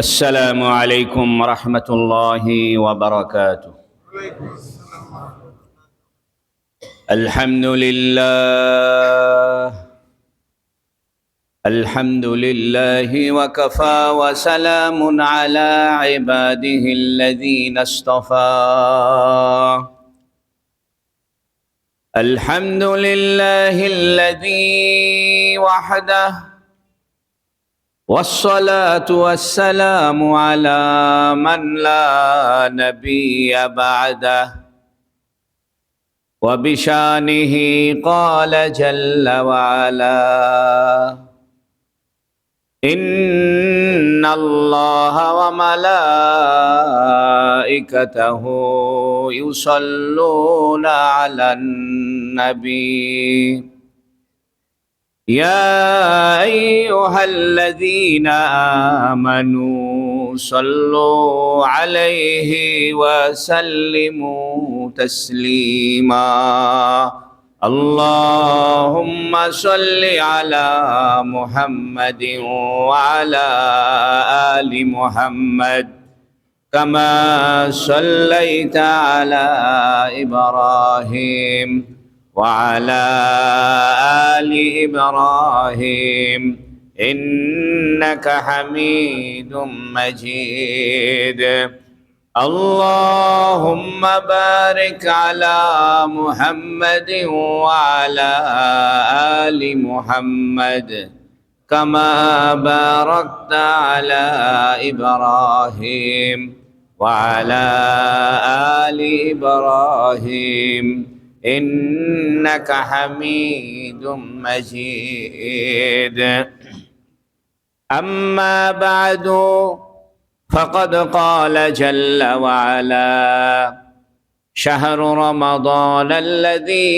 السلام عليكم ورحمة الله وبركاته. الحمد لله وكفى وسلام على عباده الذين اصطفى. الحمد لله الذي وحده والصلاة والسلام على من لا نبي بعده وبشانه قال جل وعلا إن الله وملائكته يصلون على النبي يا أيها الذين آمنوا صلوا عليه وسلموا تسليما. اللهم صل على محمد وعلى آل محمد كما صليت على إبراهيم وعلى آل إبراهيم إنك حميد مجيد. اللهم بارك على محمد وعلى آل محمد كما باركت على إبراهيم وعلى آل إبراهيم إنك حميد مجيد. أما بعد فقد قال جل وعلا شهر رمضان الذي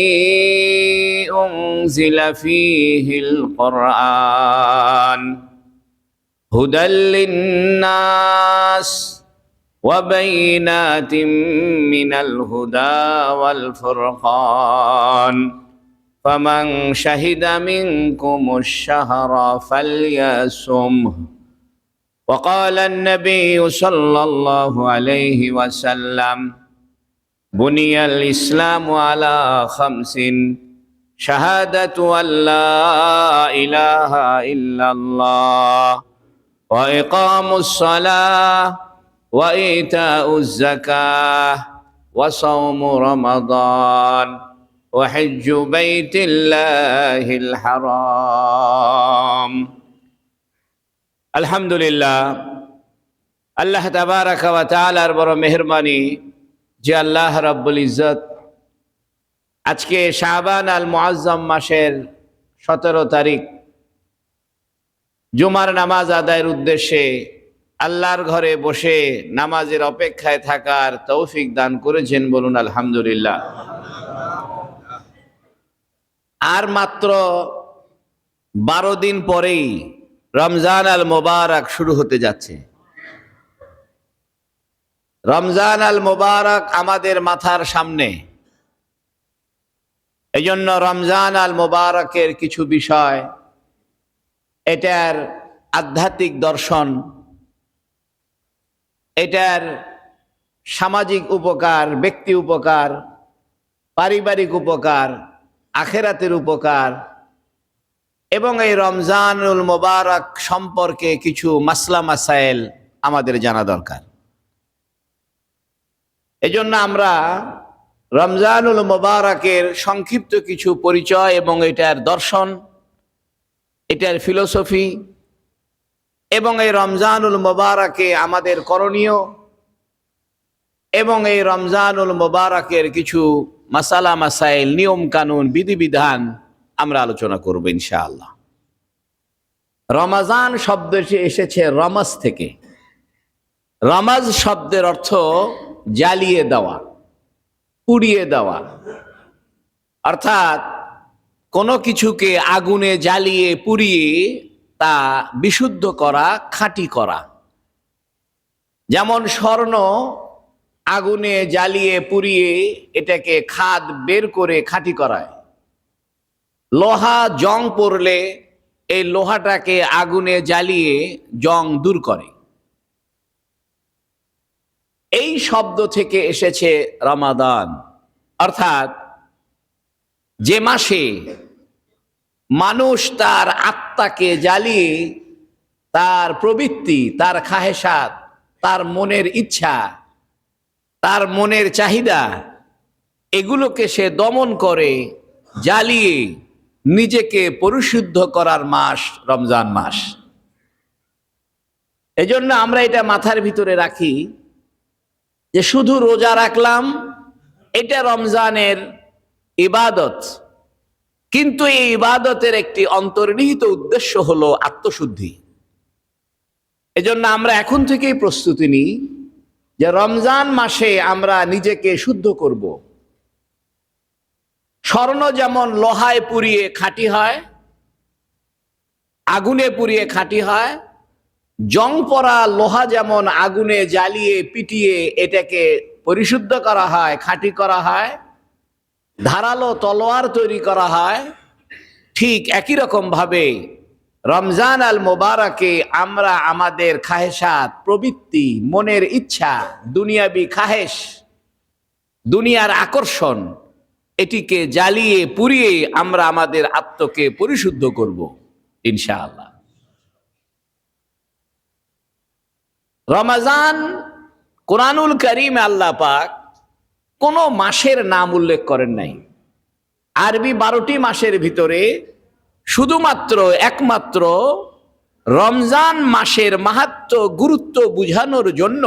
أنزل فيه القرآن هدى للناس وبينات من الهدى والفرقان فمن شهد منكم الشهر فليصمه. وقال النبي صلى الله عليه وسلم بني الإسلام على خمس شهادة أن لا إله إلا الله وإقام الصلاة وإيتاء الزكاة وصوم رمضان وحج بيت الله الحرام. আলহামদুলিল্লাহ, আল্লাহ তাবারাকা ওয়া তাআলার বড় মেহেরবানি যে আল্লাহ রাব্বুল ইজ্জত আজকে শাবান আল মুআজ্জাম মাসের 17 তারিখ জুমার নামাজ আদায়ের উদ্দেশ্যে আল্লাহর ঘরে বসে নামাজের অপেক্ষায় থাকার তৌফিক দান করেছেন, বলুন আলহামদুলিল্লাহ। আর মাত্র 12 দিন পরেই রমজান আল মোবারক শুরু হতে যাচ্ছে। রমজান আল মোবারক আমাদের মাথার সামনে। এই জন্য রমজান আল মোবারকের কিছু বিষয়, এটার আধ্যাত্মিক দর্শন, এটার সামাজিক উপকার, ব্যক্তি উপকার, পারিবারিক উপকার, আখিরাতের উপকার এবং এই রমজানুল মোবারক সম্পর্কে কিছু মাসলা মাসাইল আমাদের জানা দরকার। এজন্য আমরা রমজানুল মোবারকের সংক্ষিপ্ত কিছু পরিচয় এবং এটার দর্শন, এটার ফিলোসফি এবং এই রমজানুল মোবারকে আমাদের করণীয় এবং এই রমজানুল মোবারকের কিছু মাসালা মাসাইল, নিয়ম কানুন, বিধিবিধান আমরা আলোচনা করব ইনশাআল্লাহ। রমাজান শব্দটি এসেছে রমজ থেকে। রমজ শব্দের অর্থ জ্বালিয়ে দেওয়া, পুড়িয়ে দেওয়া, অর্থাৎ কোনো কিছুকে আগুনে জ্বালিয়ে পুড়িয়ে তা বিশুদ্ধ করা, খাঁটি করা। যেমন স্বর্ণ আগুনে জ্বালিয়ে পুড়িয়ে এটাকে খাদ বের করে খাঁটি করায়। লোহা জং পড়লে এই লোহাটাকে আগুনে জ্বালিয়ে জং দূর করে। এই শব্দ থেকে এসেছে রমাদান, অর্থাৎ যে মাসে মানুষ তার আত্মাকে জ্বালিয়ে তার প্রবৃত্তি, তার খাহেসাত, তার মনের ইচ্ছা, তার মনের চাহিদা, এগুলোকে সে দমন করে, জ্বালিয়ে নিজেকে পরিশুদ্ধ করার মাস রমজান মাস। এজন্য আমরা এটা মাথার ভিতরে রাখি যে শুধু রোজা রাখলাম এটা রমজানের ইবাদত, কিন্তু এই ইবাদতের একটি অন্তর্নিহিত উদ্দেশ্য হলো আত্মশুদ্ধি। এজন্য আমরা এখন থেকেই প্রস্তুতি নিই যে রমজান মাসে আমরা নিজেকে শুদ্ধ করব। স্বর্ণ যেমন লোহায় পুড়িয়ে খাঁটি হয়, আগুনে পুড়িয়ে খাঁটি হয়, জং পড়া লোহা যেমন আগুনে জ্বালিয়ে পিটিয়ে এটাকে পরিশুদ্ধ করা হয়, খাঁটি করা হয়, ধারালো তলোয়ার তৈরি করা হয়, ঠিক একই রকম ভাবে রমজান আল মোবারকে আমরা আমাদের খাহেসাত, প্রবৃত্তি, মনের ইচ্ছা, দুনিয়াবি খাহেশ, দুনিয়ার আকর্ষণ, এটিকে জ্বালিয়ে পুড়িয়ে আমরা আমাদের আত্মকে পরিশুদ্ধ করব ইনশাআল্লাহ। রমজান কোরআনুল কারীমে আল্লাহ পাক কোন মাসের নাম উল্লেখ করেন নাই। আরবি 12টি মাসের ভিতরে শুধুমাত্র একমাত্র রমজান মাসের মাহাত্ম্য, গুরুত্ব বুঝানোর জন্য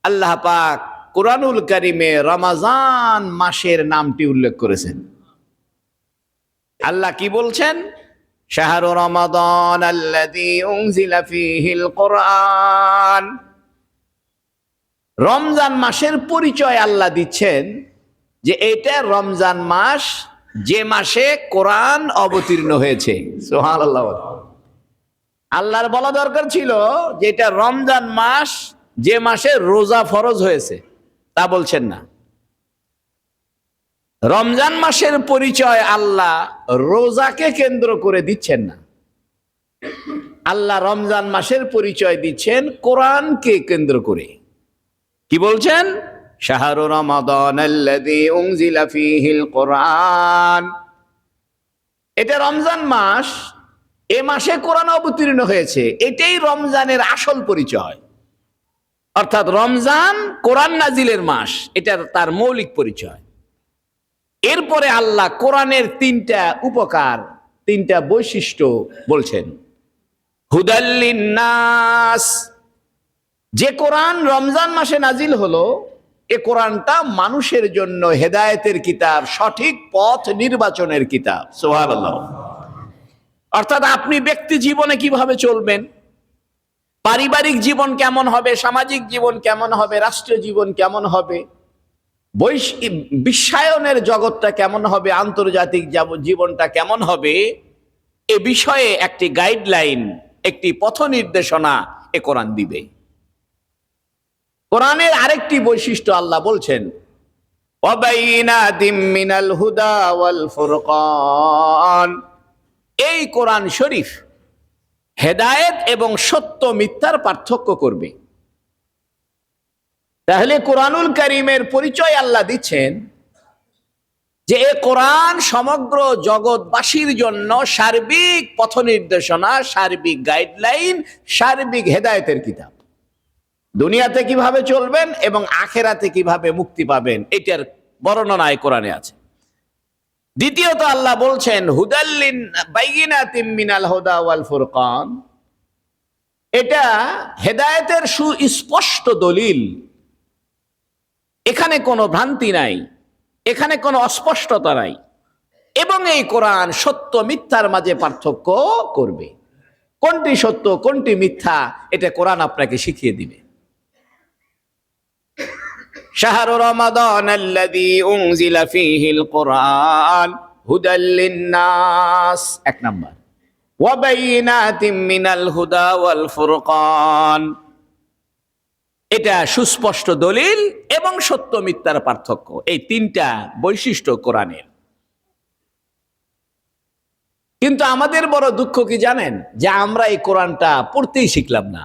আল্লাহ পাক কোরআনুল কারীমে রমজান মাসের নামটি উল্লেখ করেছেন। আল্লাহ কি বলছেন? শাহরু রমাদান আল্লাযী উনজিলা ফীহিল কুরআন। রমজান মাসের পরিচয় আল্লাহ দিচ্ছেন যে এটা রমজান মাস, যে মাসে কোরআন অবতীর্ণ হয়েছে। সুবহানাল্লাহ। আল্লাহর বলা দরকার ছিল যে এটা রমজান মাস, যে মাসে রোজা ফরজ হয়েছে, তা বলছেন না। রমজান মাসের পরিচয় আল্লাহ রোজাকে কেন্দ্র করে দিচ্ছেন না। আল্লাহ রমজান মাসের পরিচয় দিচ্ছেন কোরআনকে কেন্দ্র করে। কি বলছেন? শাহরু রমাদান আল্লাযী উনজিলা ফীহিল কুরআন। এটা রমজান মাস, এ মাসে কোরআন অবতীর্ণ হয়েছে, এটাই রমজানের আসল পরিচয়। অর্থাৎ রমজান কোরআন নাজিলের মাস, এটা তার মৌলিক পরিচয়। এরপরে আল্লাহ কোরআনের 3টা উপকার, 3টা বৈশিষ্ট্য বলছেন। হুদাল লিন্নাস, যে কোরআন রমজান মাসে নাজিল হলো, এ কোরআনটা মানুষের জন্য হেদায়েতের কিতাব, সঠিক পথ নির্বাচনের কিতাব। সুবহানাল্লাহ। অর্থাৎ আপনি ব্যক্তি জীবনে কিভাবে চলবেন, পারিবারিক জীবন কেমন হবে, সামাজিক জীবন কেমন হবে, রাষ্ট্রীয় জীবন কেমন হবে, বিশ্বায়নের জগৎটা কেমন হবে, আন্তর্জাতিক জীবনটা কেমন হবে, এ বিষয়ে একটি গাইডলাইন, একটি পথ নির্দেশনা এ কোরআন দিবে। কোরআনের আরেকটি বৈশিষ্ট্য আল্লাহ বলছেন, ওয়াবাইনাতিম মিনাল হুদা ওয়াল ফুরকান। এই কোরআন শরীফ হেদায়েত এবং সত্য মিথ্যার পার্থক্য করবে। তাহলে কোরআনুল কারীমের পরিচয় আল্লাহ দিচ্ছেন যে এ কোরআন সমগ্র জগৎবাসীর জন্য সার্বিক পথ নির্দেশনা, সার্বিক গাইডলাইন, সার্বিক হেদায়েতের কিতাব। দুনিয়াতে কিভাবে চলবেন এবং আখেরাতে কিভাবে মুক্তি পাবেন, এটার বর্ণনা এই কোরআনে আছে। দ্বিতীয়ত আল্লাহ বলছেন হুদাল্লিন বাইয়িনাতিম মিনাল হুদা ওয়াল ফুরকান। এটা হেদায়েতের সুস্পষ্ট দলিল, এখানে কোনো ভ্রান্তি নাই, এখানে কোনো অস্পষ্টতা নাই, এবং এই কোরআন সত্য মিথ্যার মাঝে পার্থক্য করবে। কোনটি সত্য কোনটি মিথ্যা এটা কোরআন আপনাকে শিখিয়ে দিবে। শাহরু রমাদান আল্লাযী উনজিলা ফীহিল কুরআন হুদাল লিন্নাস, 1 নাম্বার। ওয়া বাইয়িনাতিম মিনাল হুদা ওয়াল ফুরকান, এটা সুস্পষ্ট দলিল এবং সত্য মিথ্যার পার্থক্য। এই 3টা বৈশিষ্ট্য কোরআনের। কিন্তু আমাদের বড় দুঃখ কি জানেন? যে আমরা এই কোরআনটা পড়তেই শিখলাম না।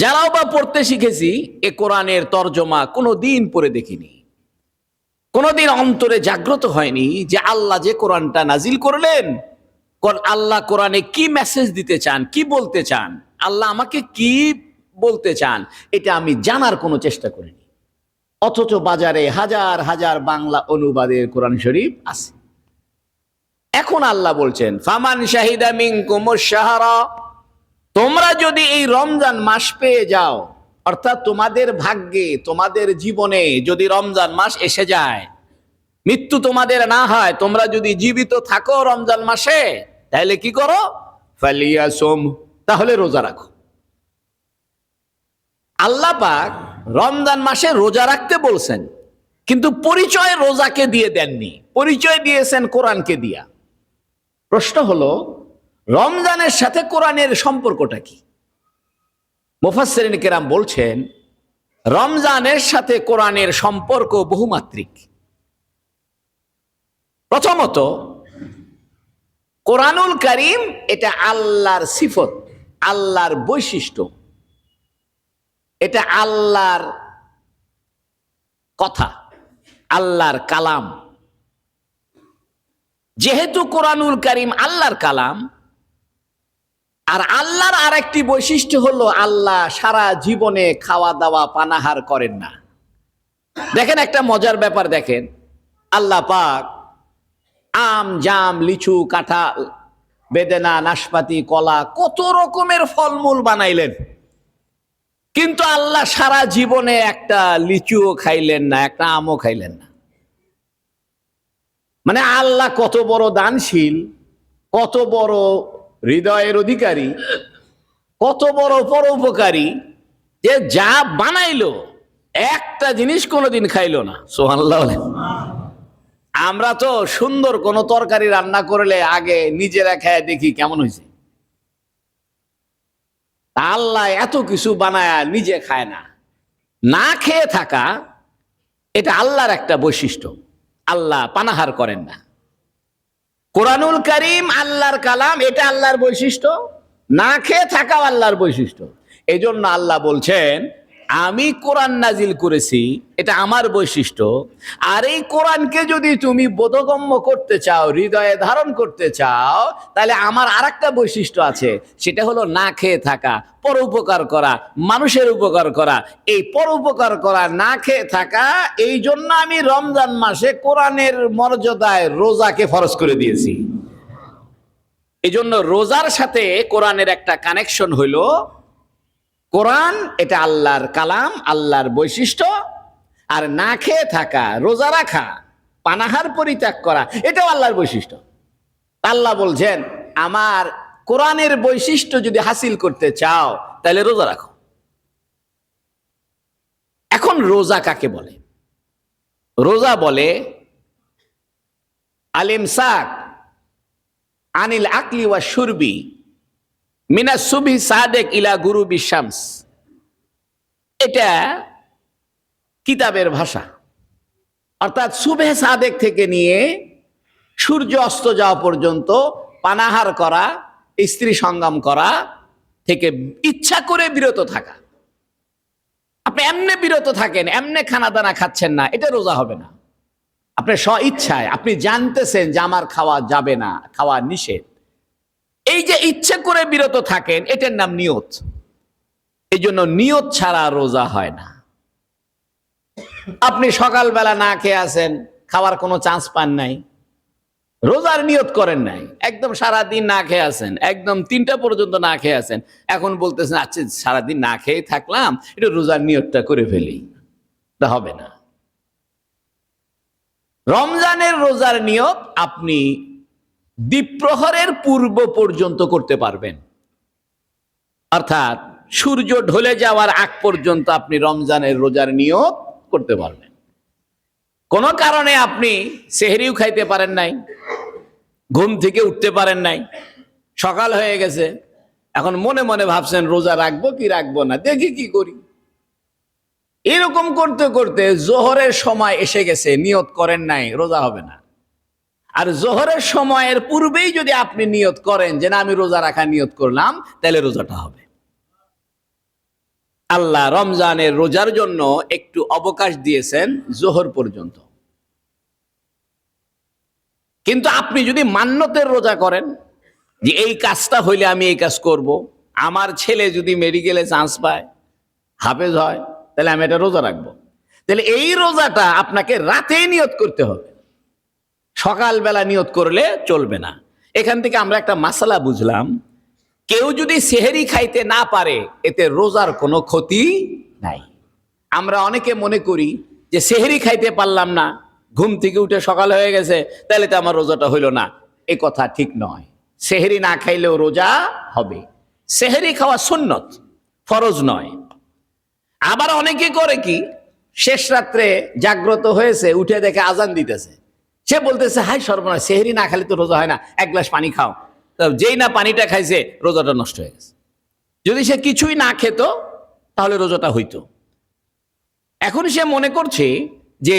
যারাও বা পড়তে শিখেছি এ কোরআনের তর্জমা কোনোদিন পড়ে দেখিনি, কোনোদিন অন্তরে জাগ্রত হয়নি যে আল্লাহ যে কোরআনটা নাজিল করলেন, আল্লাহ কোরআনে কি মেসেজ দিতে চান, কি বলতে চান, আল্লাহ আমাকে কি বলতে চান, এটা আমি জানার কোনো চেষ্টা করিনি। অথচ বাজারে হাজার হাজার বাংলা অনুবাদের কোরআন শরীফ আছে। এখন আল্লাহ বলছেন ফামান শাহিদা মিনকুমুশ শাহরা, তোমরা যদি এই রমজান মাস পেয়ে যাও, অর্থাৎ তোমাদের ভাগ্যে তোমাদের জীবনে যদি রমজান মাস এসে যায়, মৃত্যু তোমাদের না হয়, তোমরা যদি জীবিত থাকো রমজান মাসে, তাহলে কি করো? ফালিয়াসুম, তাহলে রোজা রাখো। আল্লাহ পাক রমজান মাসে রোজা রাখতে বলছেন, কিন্তু পরিচয় রোজাকে দিয়ে দেননি, পরিচয় দিয়েছেন কোরআনকে দিয়া। প্রশ্ন হলো রমজানের সাথে কোরআনের সম্পর্কটা কি? মুফাসসিরিন কেরাম বলছেন রমজানের সাথে কোরআনের সম্পর্ক বহুমাত্রিক। প্রথমত, কোরআনুল কারীম এটা আল্লাহর সিফত, আল্লাহর বৈশিষ্ট্য, এটা আল্লাহর কথা, আল্লাহর কালাম। যেহেতু কোরআনুল কারীম আল্লাহর কালাম, আর আল্লাহর আরেকটি বৈশিষ্ট্য হলো আল্লাহ সারা জীবনে খাওয়া দাওয়া পানাহার করেন না। দেখেন একটা মজার ব্যাপার, দেখেন আল্লাহ পাক আম, জাম, লিচু, কাঁঠাল, বেদেনা, নাশপাতি, কলা, কত রকমের ফলমূল বানাইলেন, কিন্তু আল্লাহ সারা জীবনে একটা লিচুও খাইলেন না, একটা আমও খাইলেন না। মানে আল্লাহ কত বড় দানশীল, কত বড় হৃদয়ের অধিকারী, কত বড় পরোপকারী, যে যা বানাইলো একটা জিনিস কোনোদিন খাইলো না। সুবহানাল্লাহ। আমরা তো সুন্দর কোন তরকারি রান্না করলে আগে নিজেরা খেয়ে দেখি কেমন হয়েছে। আল্লাহ এত কিছু বানায় নিজে খায় না, না খেয়ে থাকা এটা আল্লাহর একটা বৈশিষ্ট্য। আল্লাহ পানাহার করেন না। কোরআনুল কারীম আল্লাহর কালাম, এটা আল্লাহর বৈশিষ্ট্য, না খেয়ে থাকাও আল্লাহর বৈশিষ্ট্য। এই জন্য আল্লাহ বলছেন আমি কোরআন নাজিল করেছি, এটা আমার বৈশিষ্ট্য। আর এই কোরআনকে যদি তুমি বোধগম্য করতে চাও, হৃদয়ে ধারণ করতে চাও, তাহলে আমার আরেকটা বৈশিষ্ট্য আছে, সেটা হলো না খেয়ে থাকা, পরোপকার করা, মানুষের উপকার করা। এই পরোপকার করা, না খেয়ে থাকা, এই জন্য আমি রমজান মাসে কোরআনের মর্যাদায় রোজাকে ফরজ করে দিয়েছি। এই জন্য রোজার সাথে কোরআনের একটা কানেকশন হইল, কোরআন এটা আল্লাহর কালাম, আল্লাহর বৈশিষ্ট্য, আর না খেয়ে থাকা, রোজা রাখা, পানাহার পরিত্যাগ করা, এটাও আল্লাহর বৈশিষ্ট্য। আল্লাহ বলছেন আমার কোরআনের বৈশিষ্ট্য যদি হাসিল করতে চাও তাহলে রোজা রাখো। এখন রোজা কাকে বলে? রোজা বলে আল-ইমসাক আনিল আকলি ওয়া শুরবি মিনাস সুবহি সাদেক ইলা গুরুবি শামস। এটা কিতাবের ভাষা, অর্থাৎ সুবহে সাদেক থেকে নিয়ে সূর্য অস্ত যাওয়া পর্যন্ত পানাহার করা, স্ত্রী সঙ্গম করা থেকে ইচ্ছা করে বিরত থাকা। আপনি এমনি বিরত থাকেন, এমনি খানা দানা খাচ্ছেন না, এটা রোজা হবে না। আপনি স্ব ইচ্ছায় আপনি জানতেছেন যে আমার খাওয়া যাবে না, খাওয়া নিষেধ, এই যে ইচ্ছে করে বিরত থাকেন, এটার নাম নিয়ত। এই জন্য নিয়ত ছাড়া রোজা হয় না। আপনি সকালবেলা না খেয়ে আছেন, খাওয়ার কোনো চান্স পান নাই, রোজার নিয়ত করেন নাই, একদম সারাদিন না খেয়ে আছেন, একদম 3টা পর্যন্ত না খেয়ে আছেন, এখন বলতেছেন আচ্ছা সারাদিন না খেয়ে থাকলাম, এটা রোজার নিয়তটা করে ফেলি, তা হবে না। রমজানের রোজার নিয়ত আপনি দ্বীপ্রহরের পূর্ব পর্যন্ত করতে পারবেন, অর্থাৎ সূর্য ঢলে যাওয়ার আগ পর্যন্ত আপনি রমজানের রোজার নিয়ত করতে পারবেন। কোন কারণে আপনি সেহরিও খাইতে পারেন নাই, ঘুম থেকে উঠতে পারেন নাই, সকাল হয়ে গেছে, এখন মনে মনে ভাবছেন রোজা রাখবো কি রাখবো না, দেখি কি করি, এরকম করতে করতে জোহরের সময় এসে গেছে, নিয়ত করেন নাই, রোজা হবে না। আর জোহরের সময়ের পূর্বেই যদি আপনি নিয়ত করেন যে না আমি রোজা রাখা নিয়ত করলাম, তাহলে রোজাটা হবে। আল্লাহ রমজানের রোজার জন্য একটু অবকাশ দিয়েছেন জোহর পর্যন্ত। কিন্তু আপনি যদি মান্যতের রোজা করেন যে এই কাজটা হইলে আমি এই কাজ করব, আমার ছেলে যদি মেডিকেলে চান্স পায়, হাফেজ হয়, তাহলে আমি এটা রোজা রাখবো, তাহলে এই রোজাটা আপনাকে রাতেই নিয়ত করতে হবে, সকালবেলা নিয়ত করলে চলবে না। এখান থেকে আমরা একটা মাসালা বুঝলাম, কেউ যদি সেহেরি খাইতে না পারে এতে রোজার কোনো ক্ষতি নাই। আমরা অনেকে মনে করি যে সেহেরি খাইতে পারলাম না, ঘুম থেকে উঠে সকাল হয়ে গেছে, তাহলে তো আমার রোজাটা হইল না। এই কথা ঠিক নয়। সেহেরি না খাইলেও রোজা হবে। সেহেরি খাওয়া সুন্নত, ফরজ নয়। আবার অনেকে করে কি, শেষ রাত্রে জাগ্রত হয়েছে, উঠে দেখে আজান দিতেছে, সে বলতেছে হাই সর্বনাশ, সেহেরি না খেলে তো রোজা হয় না, এক গ্লাস পানি খাও। যেই না পানিটা খাইছে রোজাটা নষ্ট হয়ে গেছে। যদি সে কিছুই না খেত তাহলে রোজাটা হইতো। এখন সে মনে করছে যে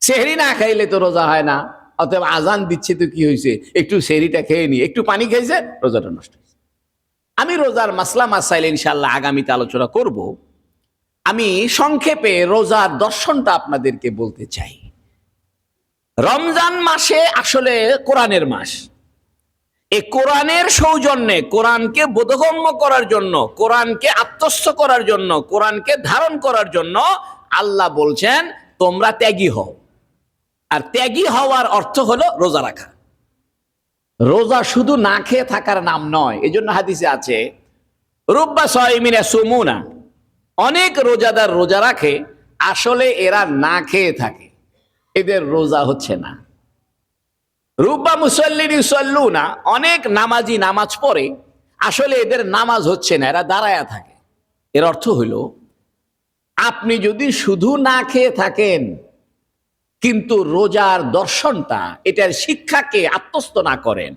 সেহরি না খাইলে তো রোজা হয় না, অতএব আজান দিচ্ছে তো কি হয়েছে, একটু সেহরিটা খেয়ে নি, একটু পানি খাইছে, রোজাটা নষ্ট হয়েছে। আমি রোজার মাসলা মাসাইল ইনশাআল্লাহ আগামীতে আলোচনা করব। আমি সংক্ষেপে রোজার দর্শনটা আপনাদেরকে বলতে চাই। রমজান মাসে আসলে কোরআনের মাস। এই কোরআনের সৌজন্যে, কোরআনকে বোধগম্য করার জন্য, কোরআনকে আত্মস্থ করার জন্য, কোরআনকে ধারণ করার জন্য আল্লাহ বলছেন তোমরা ত্যাগী হও। আর ত্যাগী হওয়ার অর্থ হলো রোজা রাখা। রোজা শুধু না খেয়ে থাকার নাম নয়। এই জন্য হাদিসে আছে রুব্বা সাইমিনা সুমুনা, অনেক রোজাদার রোজা রাখে, আসলে এরা না খেয়ে থাকে, এদের রোজা হচ্ছে না। রুব্বা মুসাল্লিন ইউসাল্লুনা, অনেক নামাজি নামাজ পড়ে, আসলে এদের নামাজ হচ্ছে না, এরা দাঁড়ায়া থাকে। এর অর্থ হইল আপনি যদি শুধু না খেয়ে থাকেন কিন্তু রোজার দর্শনটা, এটার শিক্ষাকে আত্মস্থ না করেন,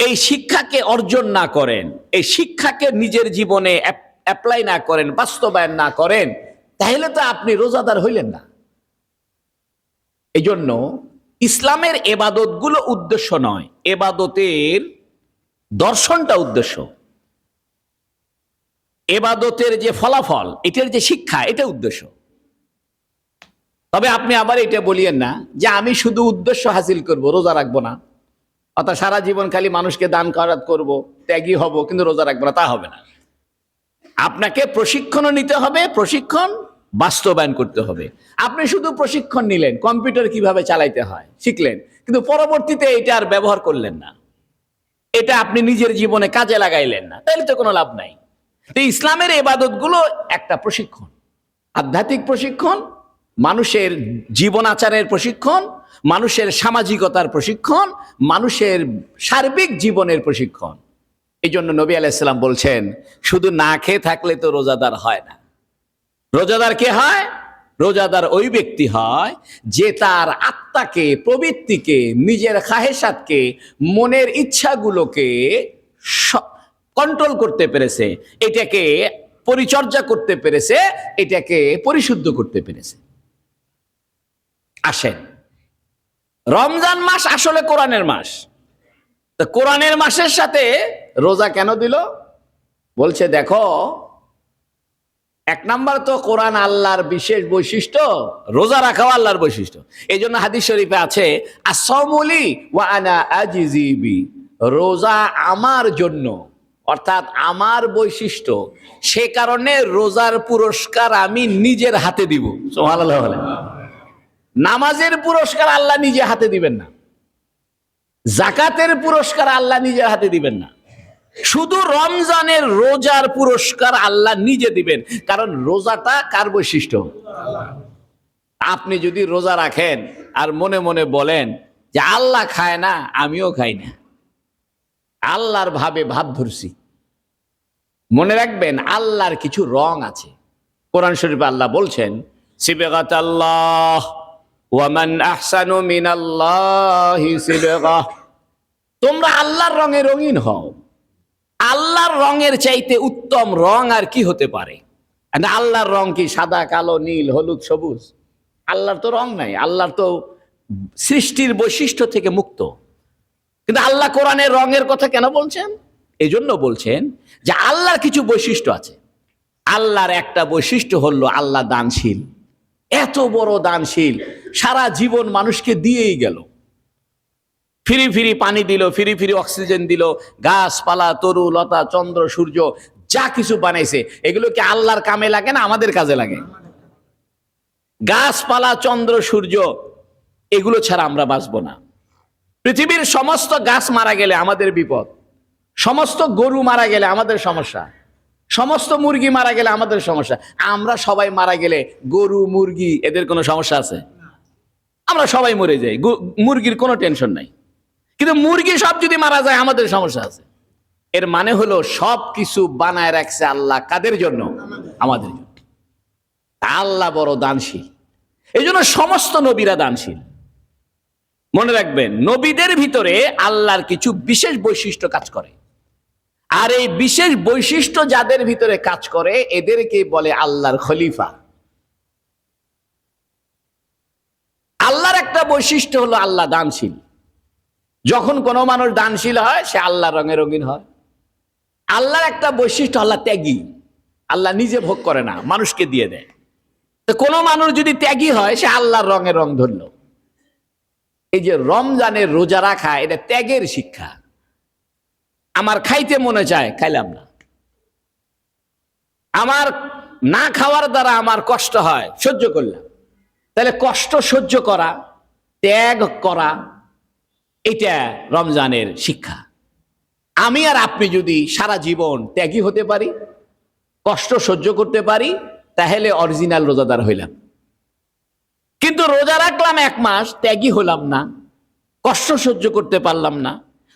এই শিক্ষাকে অর্জন না করেন, এই শিক্ষাকে নিজের জীবনে অ্যাপ্লাই না করেন, বাস্তবায়ন না করেন, তাহলে তো আপনি রোজাদার হইলেন না। এই জন্য ইসলামের এবাদতগুলো উদ্দেশ্য নয়, এবাদতের দর্শনটা উদ্দেশ্য। এবাদতের যে ফলাফল, এটার যে শিক্ষা, এটা উদ্দেশ্য। তবে আপনি আবার এটা বলিয়েন না যে আমি শুধু উদ্দেশ্য হাসিল করব, রোজা রাখবো না, অর্থাৎ সারা জীবন খালি মানুষকে দান খয়রাত করব, ত্যাগী হব, কিন্তু রোজা রাখবো না, তা হবে না। আপনাকে প্রশিক্ষণও নিতে হবে, প্রশিক্ষণ বাস্তবায়ন করতে হবে। আপনি শুধু প্রশিক্ষণ নিলেন, কম্পিউটার কিভাবে চালাইতে হয় শিখলেন, কিন্তু পরবর্তীতে এটা আর ব্যবহার করলেন না, এটা আপনি নিজের জীবনে কাজে লাগাইলেন না, তাহলে তো কোনো লাভ নাই। তো ইসলামের ইবাদতগুলো একটা প্রশিক্ষণ, আধ্যাত্মিক প্রশিক্ষণ, মানুষের জীবন আচারের প্রশিক্ষণ, মানুষের সামাজিকতার প্রশিক্ষণ, মানুষের সার্বিক জীবনের প্রশিক্ষণ। এই জন্য নবী আলাইহিস সালাম বলছেন শুধু না খেয়ে থাকলে তো রোজাদার হয় না। রোজাদার কে হয়? রোজাদার ওই ব্যক্তি হয় যে তার আত্মাকে, প্রবৃত্তিকে, নিজের খাহেসাতকে, মনের ইচ্ছাগুলোকে কন্ট্রোল করতে পেরেছে, এটাকে পরিচর্যা করতে পেরেছে, এটাকে পরিশুদ্ধ করতে পেরেছে। আসেন, রমজান মাস আসলে কোরআনের মাস। তো কোরআনের মাসের সাথে রোজা কেন দিল? বলছে দেখো, এক নাম্বার তো কোরআন আল্লাহর বিশেষ বৈশিষ্ট্য, রোজা রাখাও আল্লাহর বৈশিষ্ট্য। এই জন্য হাদিস শরীফে আছে আস-সাওমুলি ওয়া আনা আজিজি বি, রোজা আমার জন্য, অর্থাৎ আমার বৈশিষ্ট্য, সে কারণে রোজার পুরস্কার আমি নিজের হাতে দিব। সুবহানাল্লাহ বলেন। নামাজের পুরস্কার আল্লাহ নিজে হাতে দিবেন না, যাকাতের পুরস্কার আল্লাহ নিজের হাতে দিবেন না, শুধু রমজানের রোজার পুরস্কার আল্লাহ নিজে দিবেন। কারণ রোজাটা কার বৈশিষ্ট্য? আপনি যদি রোজা রাখেন আর মনে মনে বলেন যে আল্লাহ খায় না, আমিও খাই না, আল্লাহর ভাবে ভাব ধরছি, মনে রাখবেন আল্লাহর কিছু রং আছে। কোরআন শরীফে আল্লাহ বলছেন সিবগাতাল্লাহ ওয়া মান আহসানু মিনাল্লাহি সিবগাহ, তোমরা আল্লাহর রঙে রঙিন হও। আল্লাহর রঙের চাইতে উত্তম রং আর কি হতে পারে? আল্লাহর রং কি সাদা, কালো, নীল, হলুদ, সবুজ? আল্লাহর তো রং নাই, আল্লাহর তো সৃষ্টির বৈশিষ্ট্য থেকে মুক্ত। কিন্তু আল্লাহ কোরআনের রঙের কথা কেন বলছেন? এই জন্য বলছেন যে আল্লাহর কিছু বৈশিষ্ট্য আছে, আল্লাহর একটা বৈশিষ্ট্য হলো আল্লাহ দানশীল। এত বড় দানশীল, সারা জীবন মানুষকে দিয়েই গেল। ফিরি ফিরি পানি দিল, ফিরি ফিরি অক্সিজেন দিল, গাছপালা, তরু লতা, চন্দ্র সূর্য যা কিছু বানাইছে এগুলো কি আল্লাহর কামে লাগে না আমাদের কাজে লাগে? গাছপালা, চন্দ্র সূর্য এগুলো ছাড়া আমরা বাঁচবো না। পৃথিবীর সমস্ত গাছ মারা গেলে আমাদের বিপদ, সমস্ত গরু মারা গেলে আমাদের সমস্যা, সমস্ত মুরগি মারা গেলে আমাদের সমস্যা। আমরা সবাই মারা গেলে গরু মুরগি এদের কোনো সমস্যা আছে? আমরা সবাই মরে যাই, মুরগির কোনো টেনশন নাই। কিন্তু মুরগি সব যদি মারা যায় আমাদের সমস্যা আছে। এর মানে হলো সব কিছু বানায় রাখছে আল্লাহ কাদের জন্য? আমাদের জন্য। আল্লাহ বড় দানশীল, এই জন্য সমস্ত নবীরা দানশীল। মনে রাখবেন, নবীদের ভিতরে আল্লাহর কিছু বিশেষ বৈশিষ্ট্য কাজ করে, আর এই বিশেষ বৈশিষ্ট্য যাদের ভিতরে কাজ করে এদেরকে বলে আল্লাহর খলিফা। আল্লাহর একটা বৈশিষ্ট্য হলো আল্লাহ দানশীল। যখন কোনো মানুষ দানশীল হয় সে আল্লাহর রঙে রঙিন হয়। আল্লাহর একটা বৈশিষ্ট্য আল্লাহ ত্যাগী, আল্লাহ নিজে ভোগ করে না, মানুষকে দিয়ে দেয়। তো কোনো মানুষ যদি ত্যাগী হয় সে আল্লাহর রঙে রং ধরল। এই যে রমজানের রোজা রাখা, এটা ত্যাগের শিক্ষা। আমার খাইতে মনে চায়, খাইলাম না। আমার না খাওয়ার দ্বারা আমার কষ্ট হয়, সহ্য করলাম। তাহলে কষ্ট সহ্য করা, ত্যাগ করা, এটা রমজানের শিক্ষা। আমি আর আপনি যদি সারা জীবন ত্যাগী হতে পারি, কষ্ট সহ্য করতে পারি, তাহলে অরিজিনাল রোজাদার হইলাম। কিন্তু রোজা রাখলাম 1 মাস, ত্যাগী হলাম না, কষ্ট সহ্য করতে পারলাম না,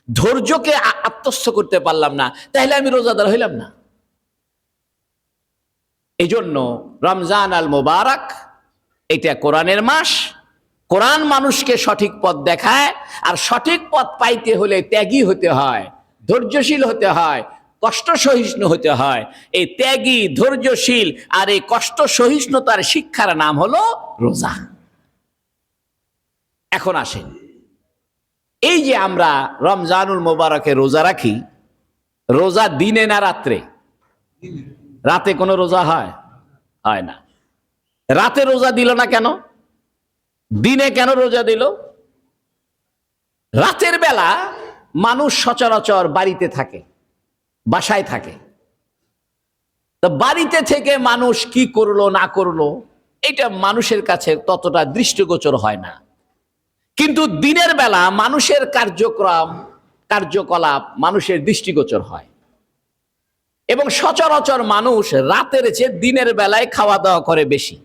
ধৈর্যকে আত্মস্থ করতে পারলাম না, তাহলে আমি রোজাদার হইলাম না। এই জন্য রমজান আল মোবারক এটা কোরআনের মাস। কোরআন মানুষকে সঠিক পথ দেখায়, আর সঠিক পথ পাইতে হলে ত্যাগী হতে হয়, ধৈর্যশীল হতে হয়, কষ্ট সহিষ্ণু হতে হয়। এই ত্যাগী, ধৈর্যশীল আর এই কষ্ট সহিষ্ণুতার শিক্ষার নাম হলো রোজা। এখন আসেন, এই যে আমরা রমজানুল মোবারকে রোজা রাখি, রোজা দিনে না রাত্রে? রাতে কোনো রোজা হয়? হয় না। রাতে রোজা দিল না কেন? দিনে কেন রোজা দিল? রাতের বেলা মানুষ সচরাচর বাড়িতে থাকে, বাসায় থাকে। তো বাড়িতে থেকে মানুষ কি করলো না করলো এটা মানুষের কাছে ততটা দৃষ্টিগোচর হয় না। কিন্তু দিনের বেলা মানুষের কার্যকলাপ মানুষের দৃষ্টিগোচর হয়। এবং সচরাচর মানুষ রাতের চেয়ে দিনের বেলায় খাওয়া দাওয়া করে বেশি।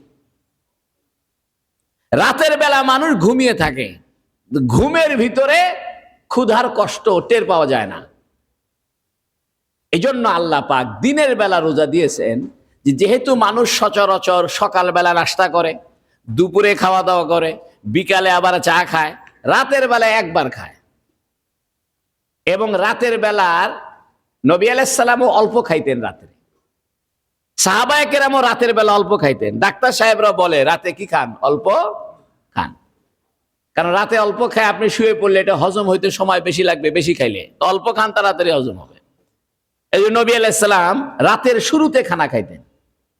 রাতের বেলা মানুষ ঘুমিয়ে থাকে, ঘুমের ভিতরে ক্ষুধার কষ্ট টের পাওয়া যায় না। এই জন্য আল্লাহ পাক দিনের বেলা রোজা দিয়েছেন, যেহেতু মানুষ সচরাচর সকালবেলা নাস্তা করে, দুপুরে খাওয়া দাওয়া করে, বিকালে আবার চা খায়, রাতের বেলা একবার খায়। এবং রাতের বেলার নবী আলাইহিস সালামও অল্প খাইতেন রাতে, সাহাবায়ে কেরামও রাতের বেলা অল্প খাইতেন। ডাক্তার সাহেবরা বলে রাতে কি খান? অল্প খান। কারণ রাতে অল্প খায় আপনি শুয়ে পড়লে এটা হজম হইতে সময় বেশি লাগবে, বেশি খাইলে। তো অল্প খান, তাড়াতাড়ি হজম হবে। এই জন্য নবী আলাইহিস সালাম রাতের শুরুতে খানা খাইতেন,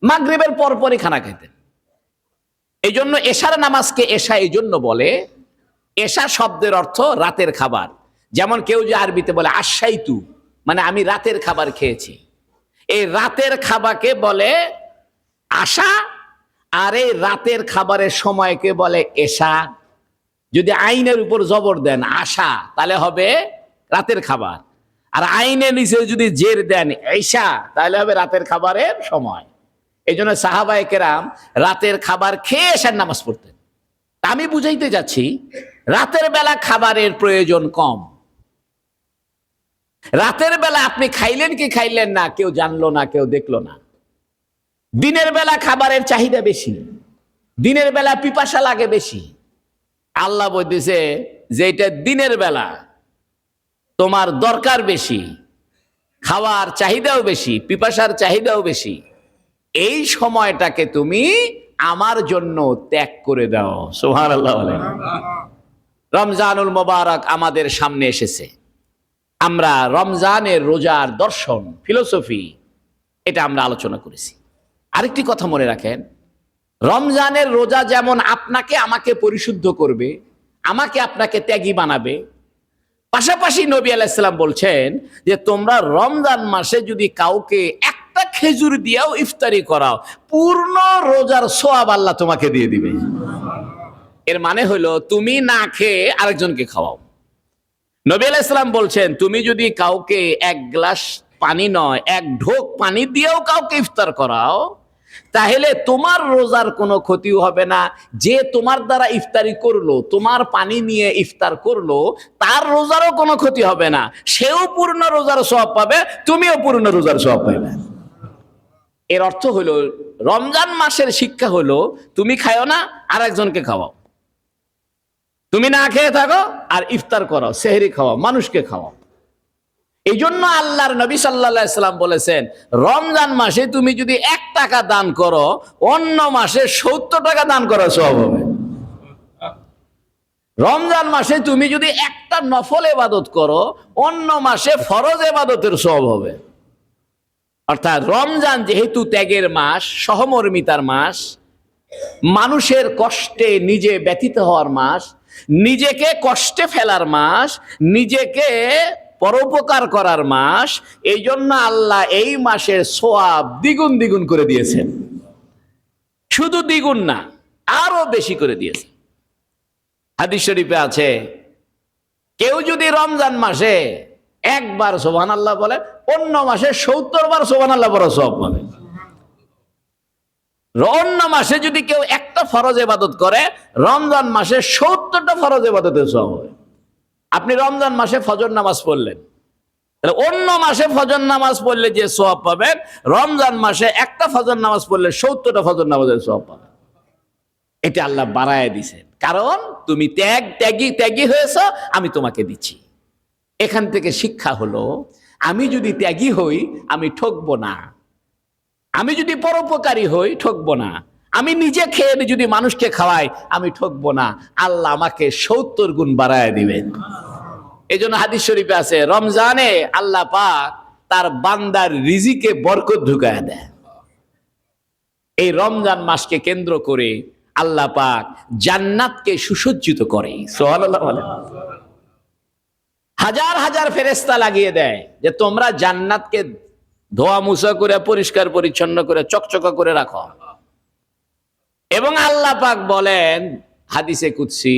মাগরিবের পরপরই খানা খাইতেন। এই জন্য এশার নামাজকে এশা এই জন্য বলে, এশা শব্দের অর্থ রাতের খাবার। যেমন কেউ যে আরবিতে বলে আশাইতু, মানে আমি রাতের খাবার খেয়েছি। এই রাতের খাবারকে বলে আশা, আর এই রাতের খাবারের সময়কে বলে এশা। যদি আইনের উপর জবর দেন আশা, তাহলে হবে রাতের খাবার। আর আইনের নিচে যদি জের দেন এশা, তাহলে হবে রাতের খাবারের সময়। এই জন্য সাহাবায়ে কেরাম রাতের খাবার খেয়ে এশার নামাজ পড়তেন। আমি বুঝাইতে যাচ্ছি, রাতের বেলা খাবারের প্রয়োজন কম। রাতের বেলা আপনি খাইলেন কি খাইলেন না কেউ জানলো না, কেউ দেখলো না। দিনের বেলা খাবারের চাহিদা বেশি, দিনের বেলা পিপাসা লাগে বেশি। আল্লাহ বলতেছে যে এটা দিনের বেলা তোমার দরকার বেশি, খাওয়ার চাহিদাও বেশি, পিপাসার চাহিদাও বেশি। এই সময়টাকে তুমি আমার জন্য ত্যাগ করে দাও। সুবহানাল্লাহ বলেন। রমজানুল মোবারক আমাদের সামনে এসেছে। আমরা রমজানের রোজার দর্শন, ফিলোসফি, এটা আমরা আলোচনা করেছি। আরেকটি কথা মনে রাখেন, রমজানের রোজা যেমন আপনাকে আমাকে পরিশুদ্ধ করবে, আমাকে আপনাকে ত্যাগী বানাবে, পাশাপাশি নবী আলাইহিস সালাম বলছেন যে তোমরা রমজান মাসে যদি কাউকে একটা খেজুর দিয়েও ইফতারি করাও, পূর্ণ রোজার সওয়াব আল্লাহ তোমাকে দিয়ে দিবে। এর মানে হলো তুমি না খেয়ে আরেকজনকে খাওয়াও। নবী আলাইহিস সালাম বলছেন তুমি যদি কাউকে এক গ্লাস পানি নয়, এক ঢোক পানি দিয়েও কাউকে ইফতার করাও, তাহলে তোমার রোজার কোনো ক্ষতিও হবে না। যে তোমার দ্বারা ইফতারি করলো, তোমার পানি নিয়ে ইফতার করলো, তার রোজারও কোনো ক্ষতি হবে না। সেও পূর্ণ রোজার সওয়াব পাবে, তুমিও পূর্ণ রোজার সওয়াব পাবে। এর অর্থ হলো রমজান মাসের শিক্ষা হলো তুমি খাও না, আরেকজনকে খাওয়াও। তুমি না খেয়ে থাকো আর ইফতার করো, সেহরি খাওয়াও, মানুষকে খাওয়াও। এই জন্য আল্লাহর নবী সাল্লাল্লাহু আলাইহি সাল্লাম বলেছেন রমজান মাসে তুমি যদি 1 টাকা দান করো, অন্য মাসে 70 টাকা দান করা সওয়াব হবে। রমজান মাসে তুমি যদি একটা নফল ইবাদত করো, অন্য মাসে ফরজ ইবাদতের সওয়াব হবে। অর্থাৎ রমজান যেহেতু ত্যাগের মাস, সহমর্মিতার মাস, মানুষের কষ্টে নিজে ব্যথিত হওয়ার মাস, নিজেকে কষ্টে ফেলার মাস, নিজেকে পরোপকার করার মাস, এই জন্য আল্লাহ এই মাসের সওয়াব দ্বিগুণ দ্বিগুণ করে দিয়েছেন। শুধু দ্বিগুণ না, আরো বেশি করে দিয়েছেন। হাদিস শরীফে আছে কেউ যদি রমজান মাসে একবার সুবহানাল্লাহ বলে, অন্য মাসে 70 বার সুবহানাল্লাহ বড় সওয়াব পাবে। অন্য মাসে যদি কেউ একটা ফরজ ইবাদত করে, রমজান মাসে 70টা ফরজ ইবাদতের সওয়াব হবে। আপনি রমজান মাসে ফজর নামাজ পড়লেন, তাহলে অন্য মাসে ফজর নামাজ পড়লে যে সওয়াব পাবেন, রমজান মাসে একটা ফজর নামাজ পড়লে 70টা ফজর নামাজের সওয়াব পাবেন। এটা আল্লাহ বাড়ায় দিয়েছেন, কারণ তুমি ত্যাগী হয়েছো, আমি তোমাকে দিচ্ছি। এখান থেকে শিক্ষা হলো আমি যদি ত্যাগী হই আমি ঠকবো না, আমি যদি পরোপকারী হই ঠকবো না, আমি নিজে খেয়ে যদি মানুষকে খাওয়াই আমি ঠকবো না, আল্লাহ আমাকে 70 গুণ বাড়ায় দিবেন। এই জন্য হাদিস শরীফে আছে রমজানে আল্লাহ পাক তার বান্দার রিজিকে বরকত ঢুকায় দেয়। এই রমজান মাসকে কেন্দ্র করে আল্লাহ পাক জান্নাতকে সুসজ্জিত করে। সুবহানাল্লাহ বলেন। হাজার হাজার ফেরেশতা লাগিয়ে দেয় যে তোমরা জান্নাতকে ধোয়া মুছা করে পরিষ্কার পরিচ্ছন্ন করে চকচকা করে রাখো। এবং আল্লাহ পাক বলেন হাদিসে কুদসি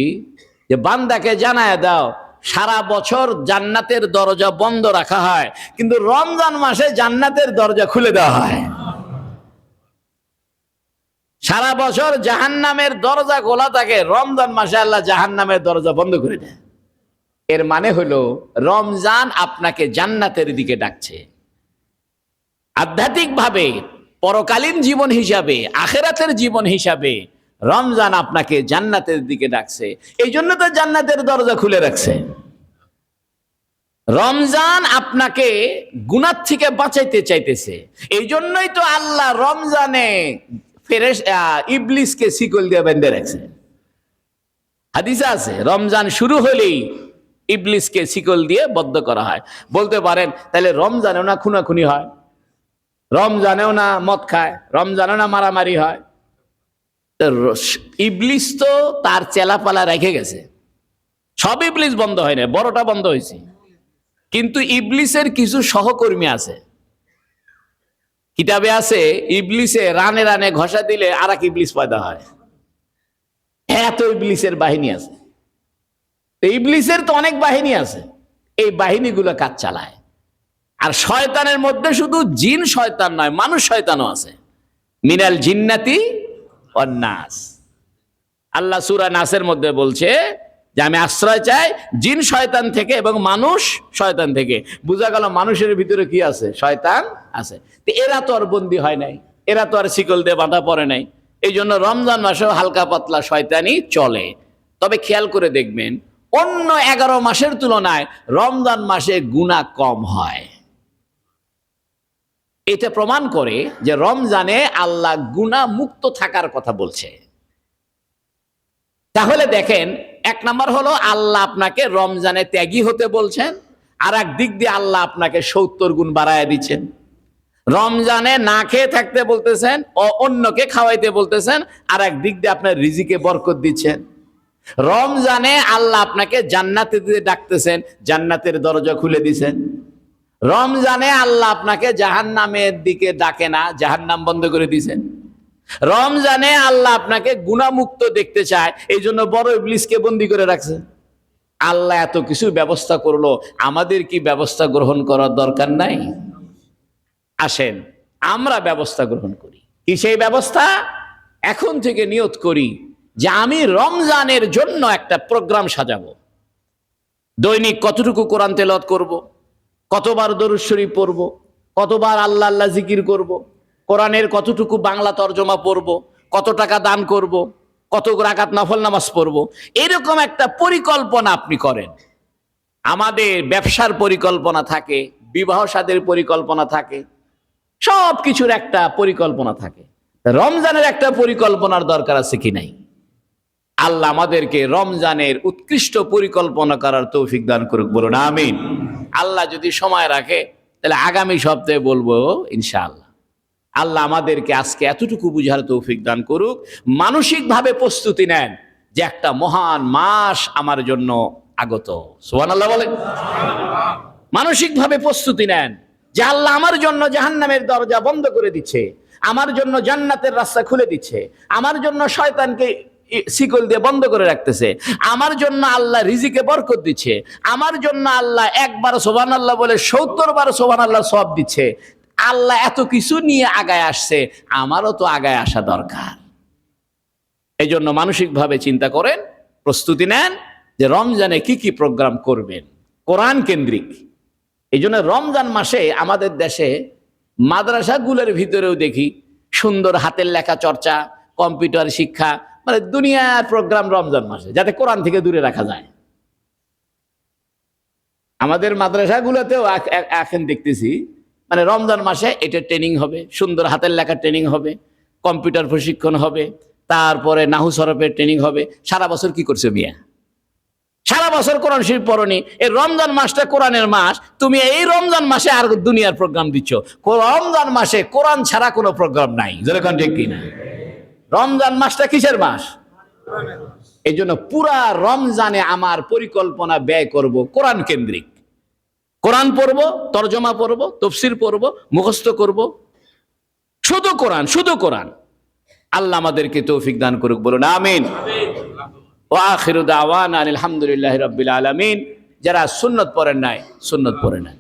যে বান্দাকে জানায় দাও সারা বছর জান্নাতের দরজা বন্ধ রাখা হয়, কিন্তু রমজান মাসে জান্নাতের দরজা খুলে দেওয়া হয়। সারা বছর জাহান্নামের দরজা খোলা থাকে, রমজান মাসে আল্লাহ জাহান্নামের দরজা বন্ধ করে দেয়। এর মানে হলো রমজান আপনাকে জান্নাতের দিকে ডাকছে। আধ্যাত্মিক ভাবে, পরকালীন জীবন হিসাবে, আখিরাতের জীবন হিসাবে রমজান আপনাকে জান্নাতের দিকে ডাকছে। এই জন্য তো জান্নাতের দরজা খুলে রাখছে। রমজান আপনাকে গুনাহ থেকে বাঁচাইতে চাইতেছে। এই জন্যই তো আল্লাহ রমজানে ইবলিসকে শিকল দিয়ে বেঁধে রাখছে। হাদিসে আছে রমজান শুরু হলেই ইবলিসকে শিকল দিয়ে বদ্ধ করা হয়। বলতে পারেন তাহলে রমজানেও না খুনাখুনি হয়, রমজানেও না মদ খায়, রমজানেও না মারামারি হয়। ইবলিস তো তার চেলাপালা রেখে গেছে। সব ইবলিস বন্ধ হয় না, বড়টা বন্ধ হয়েছে, কিন্তু ইবলিসের কিছু সহকর্মী আছে। কিতাবে আছে ইবলিসে রানে রানে ঘষা দিলে আর এক ইবলিস পয়দা হয়। এত ইবলিসের বাহিনী আছে। ইবলিসের তো অনেক বাহিনী আছে, এই বাহিনীগুলো কাজ চালায়। আর শয়তানের মধ্যে শুধু জিন শয়তান নয়, মানুষ শয়তানও আছে। মিনাল জিন্নাতি ওয়ান নাস। আল্লাহ সূরা নাসের মধ্যে বলছে যে আমি আশ্রয় চাই জিন শয়তান থেকে এবং মানুষ শয়তান থেকে। বোঝা গেল মানুষের ভিতরে কি আছে? শয়তান আছে। তো এরা তো আর বন্দী হয় নাই, এরা তো আর শিকল দিয়ে বাঁধা পড়ে নাই। এই জন্য রমজান মাসেও হালকা পাতলা শয়তানি চলে। তবে খেয়াল করে দেখবেন অন্য 11 মাসের তুলনায় রমজান মাসে গুনাহ কম হয়। এটা প্রমাণ করে যে রমজানে আল্লাহ গুনাহ মুক্ত থাকার কথা বলছে। তাহলে দেখেন, 1 নাম্বার হলো আল্লাহ আপনাকে রমজানে ত্যাগী হতে বলছেন, আর এক দিক দিয়ে আল্লাহ আপনাকে 70 গুণ বাড়ায় দিচ্ছেন। রমজানে না খেয়ে থাকতে বলতেছেন, অন্যকে খাওয়াইতে বলতেছেন, আর একদিক দিয়ে আপনার রিজিকে বরকত দিচ্ছেন। রমজানে আল্লাহ আপনাকে জান্নাতে দিয়ে ডাকতেছেন, জান্নাতের দরজা খুলে দিছেন। রমজানে আল্লাহ আপনাকে জাহান্নামের দিকে ডাকে না, জাহান্নাম বন্ধ করে দিছেন। রমজানে আল্লাহ আপনাকে গুনাহমুক্ত দেখতে চায়, এই জন্য বড় ইবলিসকে বন্দী করে রাখছে। আল্লাহ এত কিছু ব্যবস্থা করলো, আমাদের কি ব্যবস্থা গ্রহণ করার দরকার নাই? আসেন আমরা ব্যবস্থা গ্রহণ করি। কি সেই ব্যবস্থা? এখন থেকে নিয়ত করি যে আমি রমজানের জন্য একটা প্রোগ্রাম সাজাবো। দৈনিক কতটুকু কোরআন তেলাওয়াত করব, কতবার দরুদ শরীফ পড়ব, কতবার আল্লাহ আল্লাহ জিকির করব, কোরআনের কতটুকু বাংলা তর্জমা পড়ব, কত টাকা দান করব, কত রাকাত নফল নামাজ পড়ব। এরকম একটা পরিকল্পনা আপনি করেন। আমাদের ব্যবসার পরিকল্পনা থাকে, বিবাহ শাদীর পরিকল্পনা থাকে, সব কিছুর একটা পরিকল্পনা থাকে। রমজানের একটা পরিকল্পনার দরকার আছে কি নাই? আল্লাহ আমাদেরকে রমজানের উৎকৃষ্ট পরিকল্পনা করার তৌফিক দান করুক, বলুন আমিন। আল্লাহ যদি সময় রাখে তাহলে আগামী সপ্তাহে বলবো ইনশাআল্লাহ। আল্লাহ আমাদেরকে আজকে এতটুকু বুঝার তৌফিক দান করুক। মানসিকভাবে প্রস্তুতি নেন যে একটা মহান মাস আমার জন্য আগত। সুবহানাল্লাহ বলেন। মানসিকভাবে প্রস্তুতি নেন যে আল্লাহ আমার জন্য জাহান্নামের দরজা বন্ধ করে দিচ্ছে, আমার জন্য জান্নাতের রাস্তা খুলে দিচ্ছে, আমার জন্য শয়তানকে শিকল দিয়ে বন্ধ করে রাখতেছে, আমার জন্য আল্লাহ রিজিকে বরকত দিচ্ছে, আমার জন্য আল্লাহ একবার সুবহানাল্লাহ বলে ৭০ বার সুবহানাল্লাহ সওয়াব দিচ্ছে। আল্লাহ এত কিছু নিয়ে আগায় আসছে, আমারও তো আগায় আসা দরকার। এই জন্য মানসিকভাবে চিন্তা করেন, প্রস্তুতি নেন যে রমজানে কি কি প্রোগ্রাম করবেন, কোরআন কেন্দ্রিক। এই জন্য রমজান মাসে আমাদের দেশে মাদ্রাসাগুলোর ভিতরেও দেখি সুন্দর হাতের লেখা চর্চা, কম্পিউটার শিক্ষা, মানে দুনিয়ার প্রোগ্রাম রমজান মাসে, যাতে কোরআন থেকে দূরে রাখা যায়। আমাদের মাদ্রাসাগুলোতেও এখন দেখতেছি মানে রমজান মাসে এটা ট্রেনিং হবে, সুন্দর হাতের লেখা ট্রেনিং হবে, কম্পিউটার প্রশিক্ষণ হবে, তারপরে নাহু সরফের ট্রেনিং হবে। সারা বছর কি করছো মিয়া? সারা বছর কোরআন শরীফ পড়নি, এই রমজান মাসটা কোরআনের মাস, তুমি এই রমজান মাসে আর দুনিয়ার প্রোগ্রাম দিচ্ছ। রমজান মাসে কোরআন ছাড়া কোনো প্রোগ্রাম নাই, যেরকম ঠিক কিনা? রমজান মাসটা কিসের মাস? এই জন্য পুরা রমজানে আমার পরিকল্পনা ব্যয় করব কোরআন কেন্দ্রিক। কোরআন পড়ব, তরজমা পড়ব, তফসির পড়ব, মুখস্থ করব, শুধু কোরআন, শুধু কোরআন। আল্লাহ আমাদেরকে তৌফিক দান করুক, বলুন আমিন। ওয়া আখিরু দাওয়ানা আলহামদুলিল্লাহি রাব্বিল আলামিন। যারা সুন্নত পড়েন নাই, সুন্নত পড়ে নেন।